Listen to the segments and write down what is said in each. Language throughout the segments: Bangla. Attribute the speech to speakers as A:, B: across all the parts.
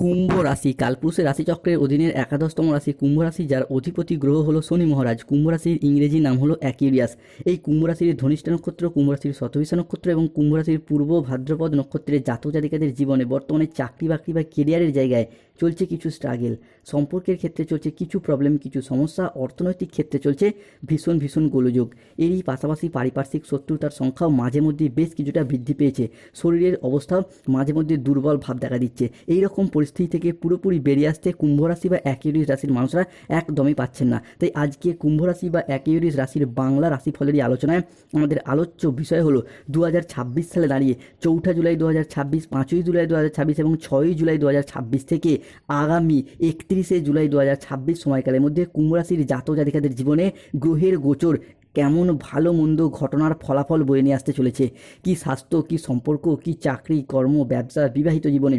A: কুম্ভ রাশি কালপুরুষের রাশিচক্রের অধীনের একাদশতম রাশি কুম্ভ রাশি, যার অধিপতি গ্রহ হলো শনি মহারাজ। কুম্ভ রাশির ইংরেজি নাম হলো অ্যাকিউরিয়াস। এই কুম্ভ রাশির ধনিষ্ঠা নক্ষত্র, কুম্ভ রাশির শতভিষা নক্ষত্র এবং কুম্ভ রাশির পূর্ব ভাদ্রপদ নক্ষত্রের জাতক জাতিকাদের জীবনে বর্তমানে চাকরি বাকরি বা কেরিয়ারের জায়গায় চলছে কিছু স্ট্রাগেল, সম্পর্কের ক্ষেত্রে চলছে কিছু প্রবলেম, কিছু সমস্যা, অর্থনৈতিক ক্ষেত্রে চলছে ভীষণ ভীষণ গোলযোগ। এরই পাশাপাশি পারিপার্শ্বিক শত্রুতার সংখ্যাও মাঝে মধ্যে বেশ কিছুটা বৃদ্ধি পেয়েছে। শরীরের অবস্থাও মাঝে মধ্যে দুর্বল ভাব দেখা দিচ্ছে। এই রকম পরিস্থিতি থেকে পুরোপুরি বেরিয়ে আসতে কুম্ভ রাশি বা অ্যাকিউরিয়াস রাশির মানুষরা একদমই পাচ্ছেন না। তাই আজকে কুম্ভ রাশি বা অ্যাকিউরিয়াস রাশির বাংলা রাশিফলেরই আলোচনায় আমাদের আলোচ্য বিষয় হলো 2026 সালে দাঁড়িয়ে 4 জুলাই 2026, 5 জুলাই 2026 এবং 6 জুলাই 2026 থেকে আগামী 31 জুলাই 2026 সময়কালের মধ্যে কুম্ভ রাশির জাতক জাতিকাদের জীবনে গ্রহের গোচর কেমন ভালো মন্দ ঘটনার ফলাফল বয়ে নিয়ে আসতে চলেছে। কি স্বাস্থ্য, কি সম্পর্ক, কি চাকরি, কর্ম, ব্যবসা, বিবাহিত জীবনে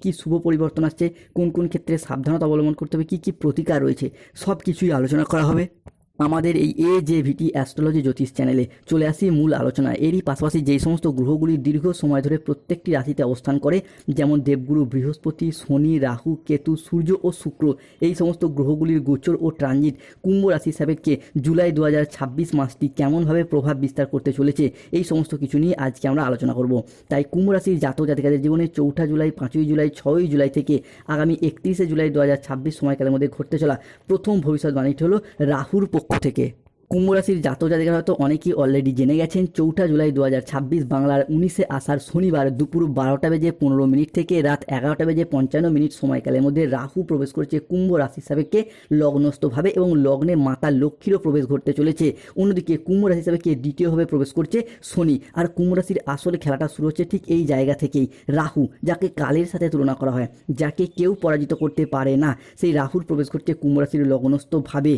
A: কি শুভ পরিবর্তন আসছে, কোন কোন ক্ষেত্রে সাবধানতা অবলম্বন করতে হবে, কি প্রতিকার রয়েছে, সব কিছুই আলোচনা করা হবে আমাদের এই AJVT অ্যাস্ট্রোলজি জ্যোতিষ চ্যানেলে। চলে আসি মূল আলোচনা। এরই পাশাপাশি যেই সমস্ত গ্রহগুলি দীর্ঘ সময় ধরে প্রত্যেকটি রাশিতে অবস্থান করে, যেমন দেবগুরু বৃহস্পতি, শনি, রাহু, কেতু, সূর্য ও শুক্র, এই সমস্ত গ্রহগুলির গোচর ও ট্রানজিট কুম্ভ রাশি সাপেক্ষে জুলাই 2026 মাসটি কেমনভাবে প্রভাব বিস্তার করতে চলেছে, এই সমস্ত কিছু নিয়ে আজকে আমরা আলোচনা করব। তাই কুম্ভ রাশির জাতক জাতিকাদের জীবনে 4 জুলাই, 5 জুলাই, 6 জুলাই থেকে আগামী 31 জুলাই 2026 সময়কালের মধ্যে ঘটতে চলা প্রথম ভবিষ্যৎবাণীটি হলো রাহুর পক্ষ থেকে। কুম্ভ রাশির জাতক জাতিকারা হয়তো অনেকেই অলরেডি জেনে গেছেন, 4 জুলাই 2026 বাংলার 19 আষাঢ় শনিবার দুপুর 12:15 থেকে রাত 11:55 সময়কালের মধ্যে রাহু প্রবেশ করছে কুম্ভ রাশির সাপেক্ষে লগ্নস্থভাবে এবং লগ্নে মাতা লক্ষ্মীরও প্রবেশ ঘটতে চলেছে। অন্যদিকে কুম্ভ রাশি সাপেক্ষে দ্বিতীয়ভাবে প্রবেশ করছে শনি। আর কুম্ভ রাশির আসলে খেলাটা শুরু হচ্ছে ঠিক এই জায়গা থেকেই। রাহু, যাকে কালের সাথে তুলনা করা হয়, যাকে কেউ পরাজিত করতে পারে না, সেই রাহুর প্রবেশ করছে কুম্ভ রাশির লগ্নস্থভাবে।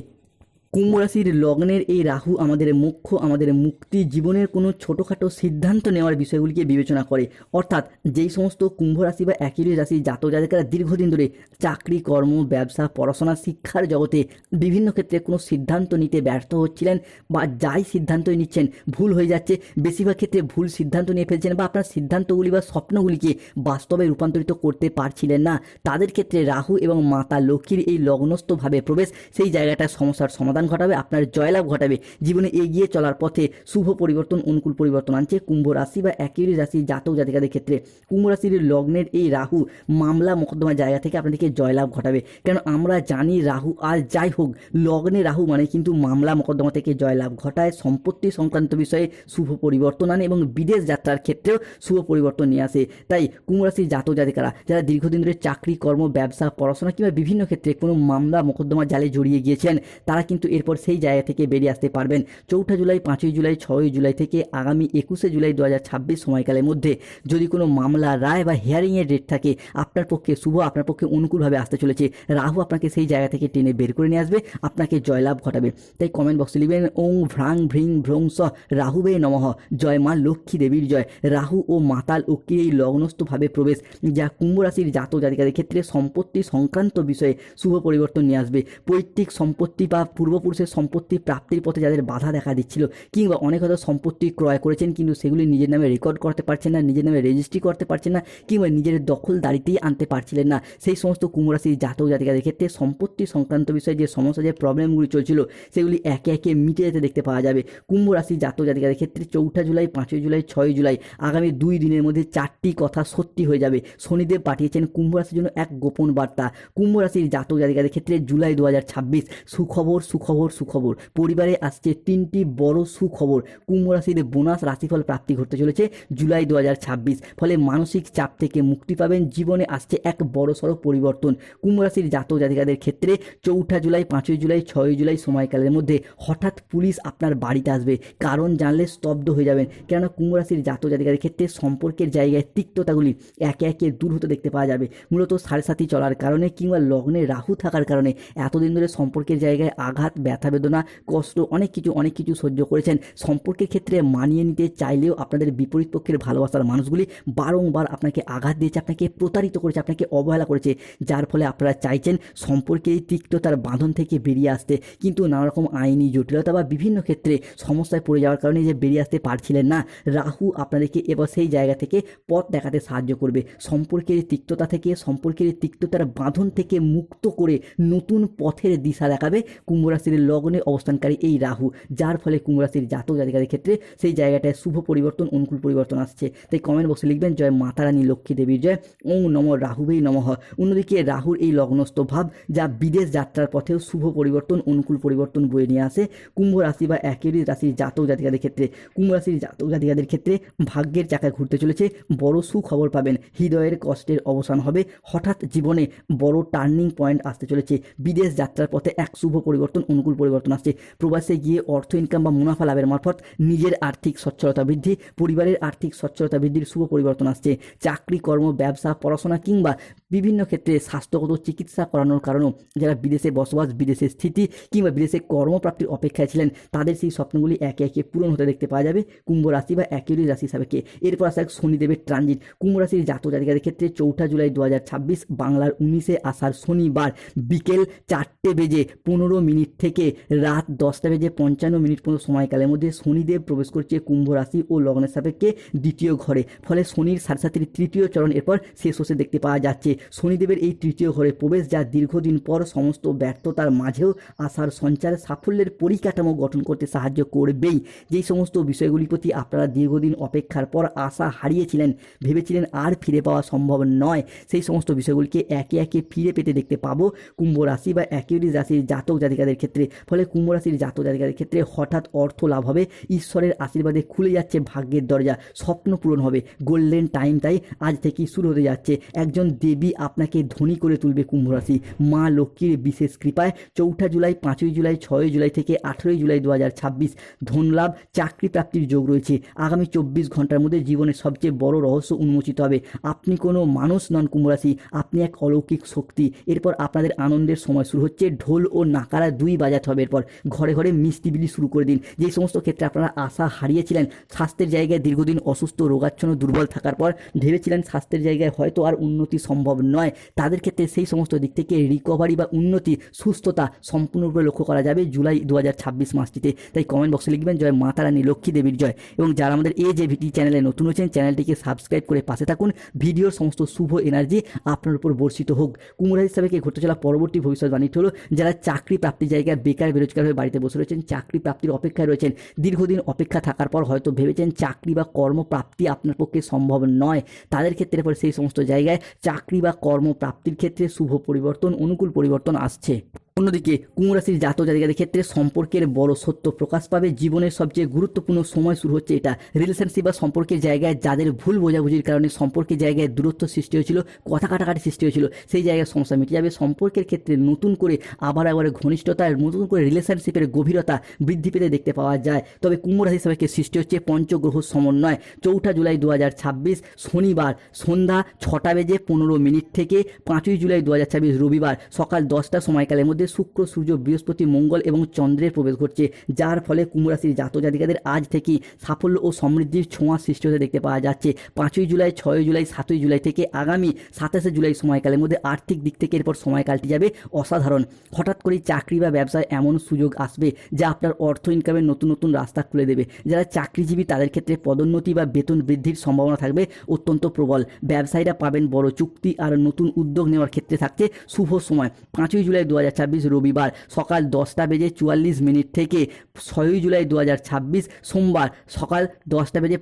A: কুম্ভ রাশির লগ্নের এই রাহু আমাদের মোক্ষ, আমাদের মুক্তি, জীবনের কোনো ছোটোখাটো সিদ্ধান্ত নেওয়ার বিষয়গুলিকে বিবেচনা করে। অর্থাৎ যেই সমস্ত কুম্ভ রাশি বা অ্যাকিউরিয়াস রাশির জাতক জাতিকারা দীর্ঘদিন ধরে চাকরি, কর্ম, ব্যবসা, পড়াশোনা, শিক্ষার জগতে বিভিন্ন ক্ষেত্রে কোনো সিদ্ধান্ত নিতে ব্যর্থ হচ্ছিলেন, বা যাই সিদ্ধান্তই নিচ্ছেন ভুল হয়ে যাচ্ছে, বেশিরভাগ ক্ষেত্রে ভুল সিদ্ধান্ত নিয়ে ফেলছেন, বা আপনার সিদ্ধান্তগুলি বা স্বপ্নগুলিকে বাস্তবে রূপান্তরিত করতে পারছিলেন না, তাদের ক্ষেত্রে রাহু এবং মাতা লক্ষ্মীর এই লগ্নস্থভাবে প্রবেশ সেই জায়গাটায় সমস্যার সমাধান ঘটাবে, আপনার জয়লাভ ঘটাবে। জীবনে এগিয়ে চলার পথে শুভ পরিবর্তন, অনুকূল পরিবর্তন আনছে কুম্ভ রাশি বা অ্যাকিউরিয়াস রাশির জাতক জাতিকাদের ক্ষেত্রে। কুম্ভ রাশির লগ্নের এই রাহু মামলা মোকদ্দমার জায়গা থেকে আপনাদেরকে জয়লাভ ঘটাবে। কারণ আমরা জানি রাহু আর যাই হোক, লগ্নে রাহু মানে কিন্তু মামলা মোকদ্দমা থেকে জয়লাভ ঘটায়, সম্পত্তি সংক্রান্ত বিষয়ে শুভ পরিবর্তন আনে এবং বিদেশ যাত্রার ক্ষেত্রেও শুভ পরিবর্তন নিয়ে আসে। তাই কুম্ভ রাশির জাতক জাতিকারা যারা দীর্ঘদিন ধরে চাকরি, কর্ম, ব্যবসা, পড়াশোনা কিংবা বিভিন্ন ক্ষেত্রে কোনো মামলা মোকদ্দমার জালে জড়িয়ে গিয়েছেন, তারা কিন্তু এরপর সেই জায়গা থেকে বেরিয়ে আসতে পারবেন। 4 জুলাই, 5 জুলাই, 6 জুলাই থেকে আগামী 21 জুলাই 2026 সময়কালের মধ্যে যদি কোনো মামলা, রায় বা হিয়ারিংয়ের ডেট থাকে, আপনার পক্ষে শুভ, আপনার পক্ষে অনুকূলভাবে আসতে চলেছে। রাহু আপনাকে সেই জায়গা থেকে টেনে বের করে নিয়ে আসবে, আপনাকে জয়লাভ ঘটাবে। তাই কমেন্ট বক্সে লিখবেন ওং ভ্রাং ভ্রিং ভ্রং স রাহুবে নমঃ, জয় মা লক্ষ্মী দেবীর জয়। রাহু ও মাতা লক্ষ্মীর এই লগ্নস্থভাবে প্রবেশ, যা কুম্ভ রাশির জাতক জাতিকাদের ক্ষেত্রে সম্পত্তি সংক্রান্ত বিষয়ে শুভ পরিবর্তন নিয়ে আসবে। পৈতৃক সম্পত্তি বা পূর্বপুরুষের সম্পত্তি প্রাপ্তির পথে যাদের বাধা দেখা দিচ্ছিল, কিংবা অনেক হয়তো সম্পত্তি ক্রয় করেছেন কিন্তু সেগুলি নিজের নামে রেকর্ড করতে পারছেন না, নিজের নামে রেজিস্ট্রি করতে পারছেন না, কিংবা নিজের দখলদারিতেই আনতে পারছিলেন না, সেই সমস্ত কুম্ভ রাশির জাতক জাতিকাদের ক্ষেত্রে সম্পত্তি সংক্রান্ত বিষয়ে যে সমস্যা, যে প্রবলেমগুলি চলছিল, সেগুলি একে একে মিটে যেতে দেখতে পাওয়া যাবে। কুম্ভ রাশির জাতক জাতিকাদের ক্ষেত্রে 4 জুলাই, 5 জুলাই, 6 জুলাই আগামী 2 দিনের মধ্যে 4টি কথা সত্যি হয়ে যাবে। শনিদেব পাঠিয়েছেন কুম্ভ রাশির জন্য এক গোপন বার্তা। কুম্ভ রাশির জাতক জাতিকাদের ক্ষেত্রে জুলাই 2026 সুখবর, সুখবর, সুখবর। পরিবারে আসছে 3টি বড় সুখবর। কুম্ভ রাশির বোনাস রাশিফল প্রাপ্তি ঘটতে চলেছে জুলাই 2026। ফলে মানসিক চাপ থেকে মুক্তি পাবেন, জীবনে আসছে এক বড়সড় পরিবর্তন। কুম্ভ রাশির জাতক জাতিকাদের ক্ষেত্রে 4 জুলাই, 5 জুলাই, 6 জুলাই সময়কালের মধ্যে হঠাৎ পুলিশ আপনার বাড়িতে আসবে, কারণ জানলে স্তব্ধ হয়ে যাবেন। কেননা কুম্ভ রাশির জাতক জাতিকাদের ক্ষেত্রে সম্পর্কের জায়গায় তিক্ততাগুলি একে একে দূর হতে দেখতে পাওয়া যাবে। মূলত সাড়ে সাথী চলার কারণে কিংবা লগ্নে রাহু থাকার কারণে এতদিন ধরে সম্পর্কের জায়গায় আঘাত ব্যথা বেদনা, কষ্ট, অনেক কিছু সহ্য করেছেন। সম্পর্কের ক্ষেত্রে মানিয়ে নিতে চাইলেও আপনাদের বিপরীত পক্ষের ভালোবাসার মানুষগুলি বারংবার আপনাকে আঘাত দিয়েছে, আপনাকে প্রতারিত করেছে, আপনাকে অবহেলা করেছে, যার ফলে আপনারা চাইছেন সম্পর্কের এই তিক্ততার বাঁধন থেকে বেরিয়ে আসতে, কিন্তু নানা রকম আইনি জটিলতা বা বিভিন্ন ক্ষেত্রে সমস্যায় পড়ে যাওয়ার কারণে যে বেরিয়ে আসতে পারছিলেন না, রাহু আপনাদেরকে এবার সেই জায়গা থেকে পথ দেখাতে সাহায্য করবে। সম্পর্কের তিক্ততা থেকে, সম্পর্কের তিক্ততার বাঁধন থেকে মুক্ত করে নতুন পথের দিশা দেখাবে কুম্ভ রাশির লগ্নে অবস্থানকারী এই রাহু, যার ফলে কুম্ভ রাশির জাতক জাতিকাদের ক্ষেত্রে সেই জায়গাটায় শুভ পরিবর্তন, অনুকূল পরিবর্তন আসছে। তাই কমেন্ট বক্সে লিখবেন জয় মাতা রানী লক্ষ্মী দেবীর জয়, ওং নম রাহুবেই নমঃ। অন্যদিকে রাহুর এই লগ্নস্থ ভাব যা বিদেশ যাত্রার পথেও শুভ পরিবর্তন, অনুকূল পরিবর্তন বয়ে নিয়ে আসে কুম্ভ রাশি বা একেরই রাশির জাতক জাতিকাদের ক্ষেত্রে। কুম্ভ রাশির জাতক জাতিকাদের ক্ষেত্রে ভাগ্যের চাকা ঘুরতে চলেছে, বড় সুখবর পাবেন, হৃদয়ের কষ্টের অবসান হবে, হঠাৎ জীবনে বড় টার্নিং পয়েন্ট আসতে চলেছে, বিদেশ যাত্রার পথে এক শুভ পরিবর্তন, অনুকূল পরিবর্তন আসছে, প্রবাসে গিয়ে অর্থ ইনকাম বা মুনাফা লাভের মারফত নিজের আর্থিক সচ্ছলতা বৃদ্ধি, পরিবারের আর্থিক সচ্ছলতা বৃদ্ধির শুভ পরিবর্তন আসছে, চাকরি, কর্ম, ব্যবসা, পড়াশোনা কিংবা বিভিন্ন ক্ষেত্রে স্বাস্থ্যগত চিকিৎসা করানোর কারণেও যারা বিদেশে বসবাস, বিদেশে স্থিতি কিংবা বিদেশে কর্মপ্রাপ্তির অপেক্ষায় ছিলেন, তাদের সেই স্বপ্নগুলি একে একে পূরণ হতে দেখতে পাওয়া যাবে কুম্ভ রাশি বা একেরই রাশি সাপেক্ষে। এরপর আসা শনিদেবের ট্রানজিট কুম্ভ রাশির জাতক জাতিকাদের ক্ষেত্রে 4 জুলাই 2026 বাংলার 19 আষাঢ় শনিবার বিকেল 4:15 থেকে রাত 10:55 পর্যন্ত সময়কালের মধ্যে শনিদেব প্রবেশ করছে কুম্ভ রাশি ও লগ্নের সাপেক্ষে দ্বিতীয় ঘরে। ফলে শনির সাড়ে তৃতীয় চরণ এরপর শেষ হতে দেখতে পাওয়া যাচ্ছে। শনিদেবের এই তৃতীয় ঘরে প্রবেশ যা দীর্ঘদিন পর সমস্ত ব্যর্থতার মাঝেও আশার সঞ্চার, সাফল্যের পরিকাঠামো গঠন করতে সাহায্য করবেই। যেই সমস্ত বিষয়গুলির প্রতি আপনারা দীর্ঘদিন অপেক্ষার পর আশা হারিয়েছিলেন, ভেবেছিলেন আর ফিরে পাওয়া সম্ভব নয়, সেই সমস্ত বিষয়গুলিকে একে একে ফিরে পেতে দেখতে পাবো কুম্ভ রাশি বা একিউরিস রাশির জাতক জাতিকাদের ক্ষেত্রে। ফলে কুম্ভ রাশির জাতক জাতিকাদের ক্ষেত্রে হঠাৎ অর্থ লাভ হবে, ঈশ্বরের আশীর্বাদে খুলে যাচ্ছে ভাগ্যের দরজা, স্বপ্ন পূরণ হবে, গোল্ডেন টাইম তাই আজ থেকেই শুরু হতে যাচ্ছে। একজন দেবী আপনাকে ধনী করে তুলবে কুম্ভ রাশি, মা লক্ষ্মীর বিশেষ কৃপায় 4 জুলাই, 5 জুলাই, 6 জুলাই থেকে 18 জুলাই 2026 ধনলাভ, চাকরি প্রাপ্তির যোগ রয়েছে। আগামী 24 ঘন্টার মধ্যে জীবনের সবচেয়ে বড় রহস্য উন্মোচিত হবে। আপনি কোনো মানুষ নন কুম্ভ রাশি, আপনি এক অলৌকিক শক্তি। এরপর আপনাদের আনন্দের সময় শুরু হচ্ছে, ঢোল ও নাকারা দুই বাজাতে হবে। এরপর ঘরে ঘরে মিষ্টি বিলি শুরু করে দিন। যে সমস্ত ক্ষেত্রে আপনারা আশা হারিয়েছিলেন, স্বাস্থ্যের জায়গায় দীর্ঘদিন অসুস্থ, রোগাচ্ছন্ন, দুর্বল থাকার পর ভেবেছিলেন স্বাস্থ্যের জায়গায় হয়তো আর উন্নতি সম্ভব নয়, তাদের ক্ষেত্রে সেই সমস্ত দিক থেকে রিকভারি বা উন্নতি, সুস্থতা সম্পূর্ণরূপে লক্ষ্য করা যাবে জুলাই 2026 মাসটিতে। তাই কমেন্ট বক্সে লিখবেন জয় মাতা রানী লক্ষ্মী দেবীর জয়। এবং যারা আমাদের এই যে ভিটি চ্যানেলে নতুন হয়েছেন, চ্যানেলটিকে সাবস্ক্রাইব করে পাশে থাকুন। ভিডিওর সমস্ত শুভ এনার্জি আপনার উপর বর্ষিত হোক। কুম্ভ রাশি হিসাবে ঘটতে চলা পরবর্তী ভবিষ্যৎবাণীটি হলো, যারা চাকরি প্রাপ্তির জায়গায় বেকার বেরোজগার হয়ে বাড়িতে বসে রয়েছেন, চাকরি প্রাপ্তির অপেক্ষায় রয়েছেন, দীর্ঘদিন অপেক্ষা থাকার পর হয়তো ভেবেছেন চাকরি বা কর্মপ্রাপ্তি আপনার পক্ষে সম্ভব নয়, তাদের ক্ষেত্রে পর সেই সমস্ত জায়গায় চাকরি বা কর্মপ্রাপ্তির ক্ষেত্রে শুভ পরিবর্তন, অনুকূল পরিবর্তন আসছে। অন্যদিকে কুম্ভ রাশির জাতক জাতিকাদের ক্ষেত্রে সম্পর্কের বড় সত্য প্রকাশ পাবে, জীবনের সবচেয়ে গুরুত্বপূর্ণ সময় শুরু হচ্ছে এটা। রিলেশনশিপ বা সম্পর্কের জায়গায় যাদের ভুল বোঝাবুঝির কারণে সম্পর্কের জায়গায় দূরত্ব সৃষ্টি হয়েছিল, কথা কাটাকাটি সৃষ্টি হয়েছিল, সেই জায়গায় সমস্যা মিটে যাবে। সম্পর্কের ক্ষেত্রে নতুন করে আবার ঘনিষ্ঠতা, নতুন করে রিলেশনশিপের গভীরতা বৃদ্ধি পেতে দেখতে পাওয়া যায়। তবে কুম্ভ রাশি হিসাবে সৃষ্টি হচ্ছে পঞ্চগ্রহ সমন্বয়। 4 জুলাই 2026 শনিবার সন্ধ্যা 6:15 থেকে 5 জুলাই 2026 রবিবার সকাল 10টা সময়কালের মধ্যে শুক্র, সূর্য, বৃহস্পতি, মঙ্গল এবং চন্দ্রের প্রবেশ ঘটছে, যার ফলে কুম্ভ রাশির জাতক জাতিকাদের আজ থেকেই সাফল্য ও সমৃদ্ধির ছোঁয়া সৃষ্টি হতে দেখতে পাওয়া যাচ্ছে। 5 জুলাই, 6 জুলাই, 7 জুলাই থেকে আগামী 27 জুলাই সময়কালের মধ্যে আর্থিক দিক থেকে এরপর সময়কালটি যাবে অসাধারণ। হঠাৎ করে চাকরি বা ব্যবসায় এমন সুযোগ আসবে যা আপনার অর্থ ইনকামের নতুন নতুন রাস্তা খুলে দেবে। যারা চাকরিজীবী তাদের ক্ষেত্রে পদোন্নতি বা বেতন বৃদ্ধির সম্ভাবনা থাকবে অত্যন্ত প্রবল। ব্যবসায়ীরা পাবেন বড় চুক্তি আর নতুন উদ্যোগ নেওয়ার ক্ষেত্রে থাকছে শুভ সময়। 5 জুলাই 2026 রবিবার সকাল 10:44 থেকে 6 জুলাই 2026 সোমবার সকাল 10:55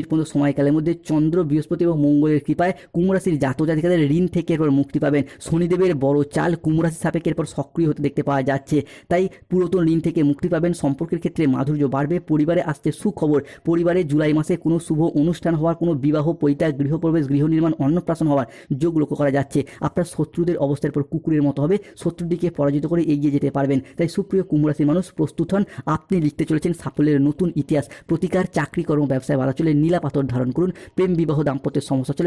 A: পর্যন্ত সময়কালের মধ্যে চন্দ্র, বৃহস্পতি এবং মঙ্গলের কৃপায় কুম্ভ রাশির জাতক জাতিকাদের ঋণ থেকে এরপর মুক্তি পাবেন। শনিদেবের বড় চাল কুম্ভ রাশির সাপেক্ষে এরপর সক্রিয় হতে দেখতে পাওয়া যাচ্ছে, তাই পুরাতন ঋণ থেকে মুক্তি পাবেন। সম্পর্কের ক্ষেত্রে মাধুর্য বাড়বে, পরিবারে আসতে সুখবর। পরিবারে জুলাই মাসে কোনো শুভ অনুষ্ঠান হওয়ার, কোনো বিবাহ, পৈত্রিক, গৃহপ্রবেশ, গৃহ নির্মাণ, অন্নপ্রাশন হওয়ার যোগ লক্ষ্য করা যাচ্ছে। আপনার শত্রুদের অবস্থার পর কুকুরের মতো হবে, শত্রুর দিকে পরাজিত করে এগিয়ে যেতে পারবেন। তাই সুপ্রিয় কুম্ভ রাশির মানুষ প্রস্তুত হন, আপনি লিখতে চলেছেন সাফল্যের নতুন ইতিহাস। প্রতিকার, চাকরি, কর্ম, ব্যবসায় বাধা চলে নীলা পাথর ধারণ করুন। প্রেম, বিবাহ, দাম্পত্যের সমস্যা চলে